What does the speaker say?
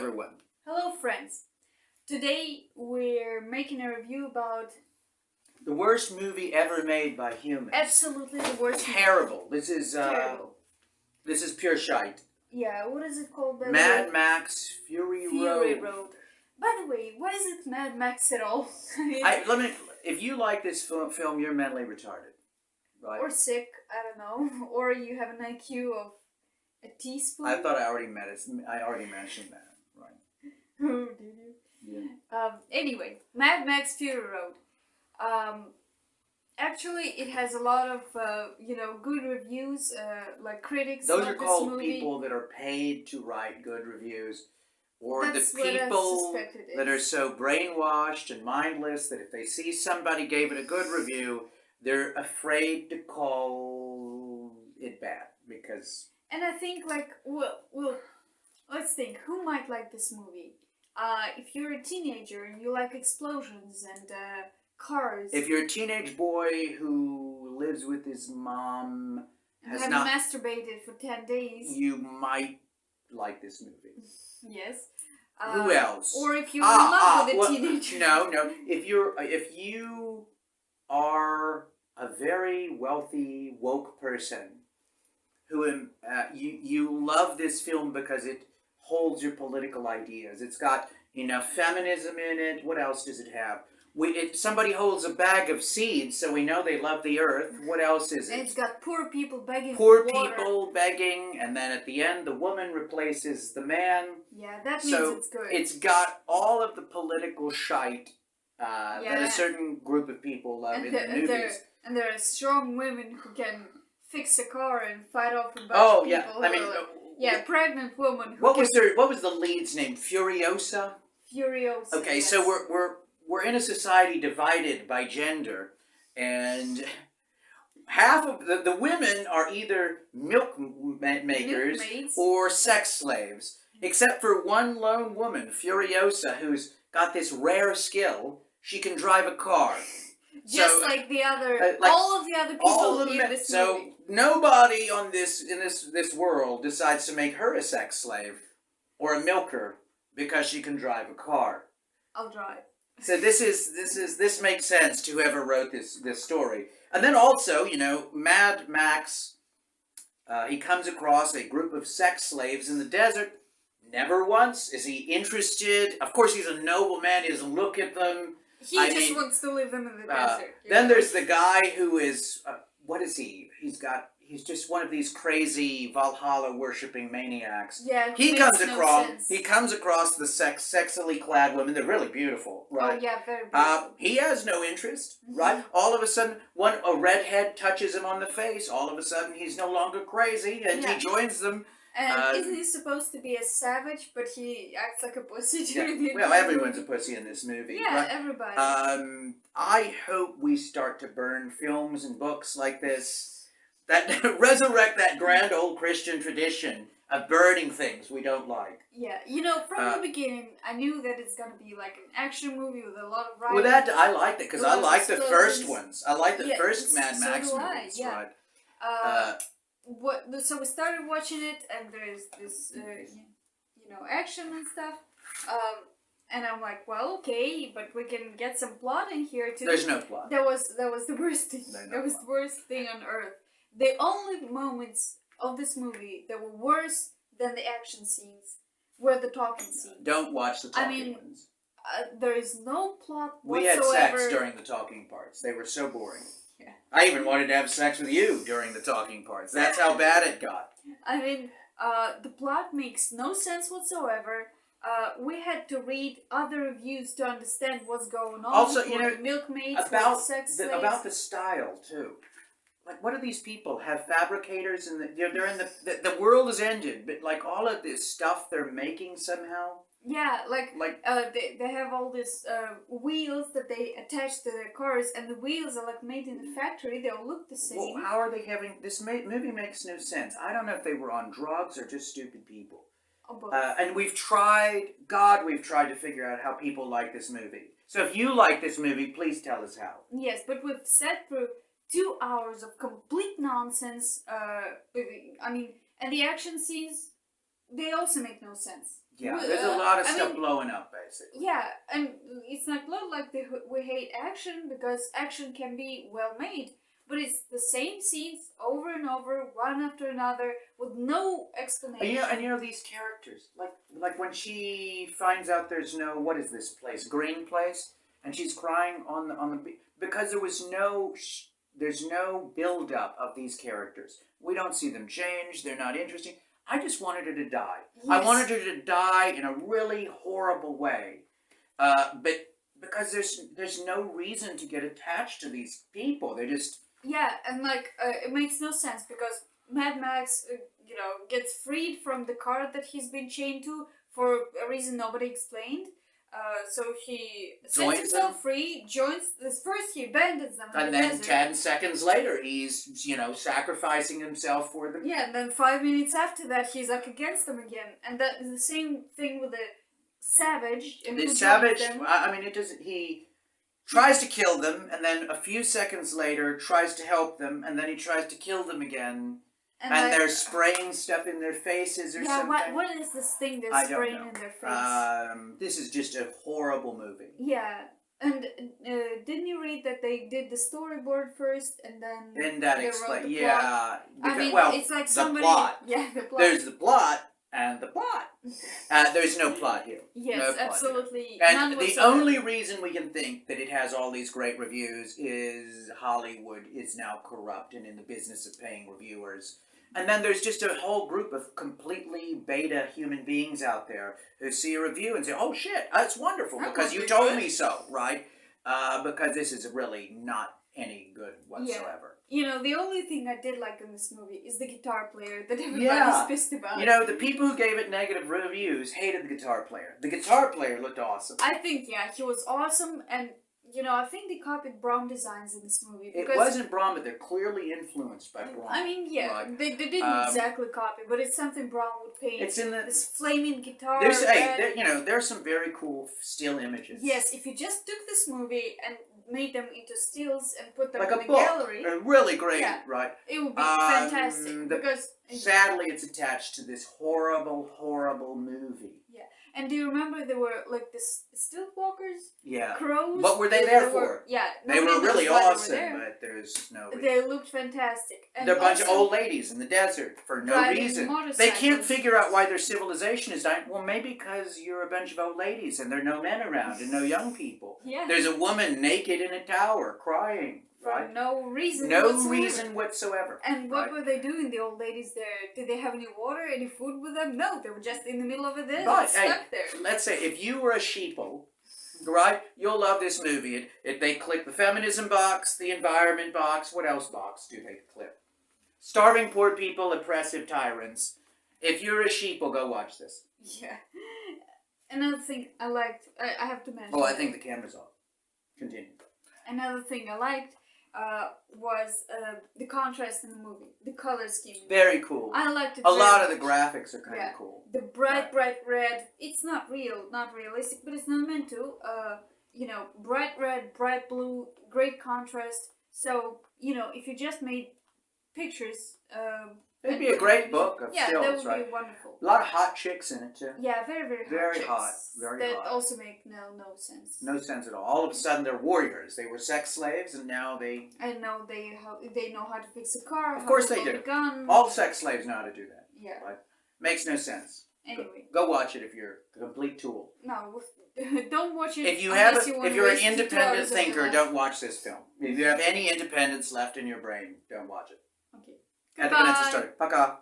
everyone. Hello friends. Today we're making a review about The worst movie ever made by humans. absolutely the worst Terrible. This is terrible. This is pure shite. Yeah, what is it called by the Mad way? Max Fury Road. By the way, why is it Mad Max at all? If you like this film, you're mentally retarded, right? Or sick, I don't know. Or you have an IQ of a teaspoon. I thought I already mentioned that, right? Oh, did you? Yeah. Anyway, Mad Max Fury Road. Actually, it has a lot of good reviews. Like critics. Those love are this called movie. people that are paid to write good reviews, or That's the what I people suspect it that are is. so brainwashed and mindless that if they see somebody gave it a good review, they're afraid to call it bad because. And I think well, let's think. Who might like this movie? If you're a teenager and you like explosions and cars, If you're a teenage boy who lives with his mom, and has haven't not, masturbated for 10 days, you might like this movie. yes. Who else? Or if you're in love with a well, teenager. No. If you are a very wealthy woke person who you love this film because it holds your political ideas. It's got feminism in it. What else does it have? Somebody holds a bag of seeds, so we know they love the earth. What else is it? And it's got poor people begging Poor for water. people begging, and then at the end, the woman replaces the man. Yeah, that means So it's good. it's got all of the political shite that a certain group of people love in the movies. And there are strong women who can fix a car and fight off a bunch Oh of yeah, people. Pregnant woman. What was the lead's name? Furiosa. Furiosa. Okay, yes. so we're in a society divided by gender, and half of the women are either milk makers Milkmaids. or sex slaves, except for one lone woman, Furiosa, who's got this rare skill. She can drive a car. Just So, like the other, like all of the other people all of in them. this So movie. nobody in this world decides to make her a sex slave or a milker because she can drive a car. I'll drive. So this makes sense to whoever wrote this story. And then also, Mad Max, he comes across a group of sex slaves in the desert. Never once is he interested. Of course, he's a noble man. He doesn't look at them. He just wants to leave them in the desert. Then there's the guy who is, what is he? He's just one of these crazy Valhalla worshipping maniacs. Yeah, He makes comes no across. sense. He comes across the sexily clad women. They're really beautiful, right? Oh yeah, very beautiful. He has no interest, right? All of a sudden, a redhead touches him on the face. All of a sudden, he's no longer crazy, and he joins them. And isn't he supposed to be a savage, but he acts like a pussy during the Well, everyone's a pussy in this movie. Yeah, right? everybody. I hope we start to burn films and books like this that resurrect that grand old Christian tradition of burning things we don't like. Yeah, from the beginning, I knew that it's gonna be like an action movie with a lot of writing. Well, I liked it because I liked the first ones. I liked the first Mad so Max do I, movies, yeah. right? So we started watching it, and there's this, action and stuff. And I'm like, well, okay, but we can get some plot in here too. There's no plot. That was the worst thing. That was the worst thing on earth. The only moments of this movie that were worse than the action scenes were the talking scenes. Don't watch the talking ones. There is no plot We whatsoever. had sex during the talking parts. They were so boring. Yeah. I even wanted to have sex with you during the talking parts. That's how bad it got. I mean, the plot makes no sense whatsoever. We had to read other reviews to understand what's going on. Also, the milkmaids, about sex slaves. about the style too. Like, what do these people have? Fabricators, and they're in the world is ended, but like all of this stuff they're making somehow. Yeah, they have all these wheels that they attach to their cars, and the wheels are like made in the factory. They all look the same. Well, how are they having this movie? Makes no sense. I don't know if they were on drugs or just stupid people. And we've tried to figure out how people like this movie. So if you like this movie, please tell us how. Yes, but we've sat through 2 hours of complete nonsense. And the action scenes they also make no sense. Yeah, there's a lot of I stuff mean, blowing up, basically. yeah, and it's not like we hate action, because action can be well made, but it's the same scenes over and over, one after another, with no explanation. And you know these characters, like when she finds out there's no, what is this place, Green Place, and she's crying on the because there's no build up of these characters. We don't see them change. They're not interesting. I just wanted her to die. I Yes. wanted her to die in a really horrible way, but because there's no reason to get attached to these people. They're just Yeah, and like it makes no sense, because Mad Max, gets freed from the car that he's been chained to for a reason nobody explained. So he sets Joins himself them. free, joins this first, he abandons them in and the then desert. 10 seconds later, he's sacrificing himself for them. Yeah, and then 5 minutes after that, he's like against them again, and that is the same thing with the Savage. And The who Savage, joins them. I mean, it doesn't. He tries to kill them, and then a few seconds later tries to help them, and then he tries to kill them again. And like, they're spraying stuff in their faces or yeah, something. what is this thing they're I don't spraying know. in their face? This is just a horrible movie. Yeah, and didn't you read that they did the storyboard first, and then Then that they wrote explains. the Yeah. plot? I mean, well, it's like the somebody. plot. Yeah, the plot. There's the plot and the plot. There's no plot here. yes, no plot here. absolutely. And none the whatsoever. only reason we can think that it has all these great reviews is Hollywood is now corrupt and in the business of paying reviewers. And then there's just a whole group of completely beta human beings out there who see a review and say, oh shit, that's wonderful That because must you be told good." me so, right? Because this is really not any good whatsoever. The only thing I did like in this movie is the guitar player that everybody's Yeah. pissed about. The people who gave it negative reviews hated the guitar player. The guitar player looked awesome. I think, yeah, he was awesome, and I think they copied Brown designs in this movie. It Because, wasn't Braun, but they're clearly influenced by Braun. I mean, yeah, Right. they didn't exactly copy, but it's something Brown would paint. It's in the. This flaming guitar. There's red. there's some very cool still images. Yes, if you just took this movie and made them into stills and put them like in a the book, gallery, really great, Yeah. right? it would be fantastic. Because Sadly, it's attached to this horrible, horrible movie. and do you remember there were like this stilt walkers, Yeah, crows? what were they there They were- for? Yeah, They nobody were knows really why they were awesome, there. but there's no. They looked fantastic. And They're a bunch of also old ladies in the desert for no driving reason. They motorcycles. can't figure out why their civilization is dying. Well, maybe because you're a bunch of old ladies and there are no men around and no young people. Yeah. There's a woman naked in a tower crying, For right? no reason. No whatsoever. reason whatsoever. And what right? were they doing, the old ladies there? Did they have any water, any food with them? No, they were just in the middle of a desert, But, stuck there. Let's say if you were a sheeple, right? You'll love this movie. They click the feminism box, the environment box. What else box do they click? Starving poor people, oppressive tyrants. If you're a sheeple, go watch this. Yeah. Another thing I liked, I have to mention. Oh, I think the camera's off. Continue. Another thing I liked was the contrast in the movie, the color scheme. Very cool. I liked it. A very lot of the much. graphics are kind Yeah. of cool. The bright red. It's not real, not realistic, but it's not meant to. Bright red, bright blue, great contrast. So if you just made pictures, It'd be a great book of yeah, stills, that would right? be wonderful. A lot of hot chicks in it too. Yeah, very very hot. Very chicks hot, very that hot. also make no sense. No sense at all. All of a sudden, they're warriors. They were sex slaves, and now they. I know they know how to fix a car. Of course how to they load do. a gun. All sex slaves know how to do that. Yeah. Right? Makes no sense. Anyway, Go watch it if you're a complete tool. no, don't watch it. If you unless have, want if to you're an waste 2 independent hours of your thinker, life. don't watch this film. If you have any independence left in your brain, don't watch it. Okay. At the Peninsula Goodbye. Story. Paka.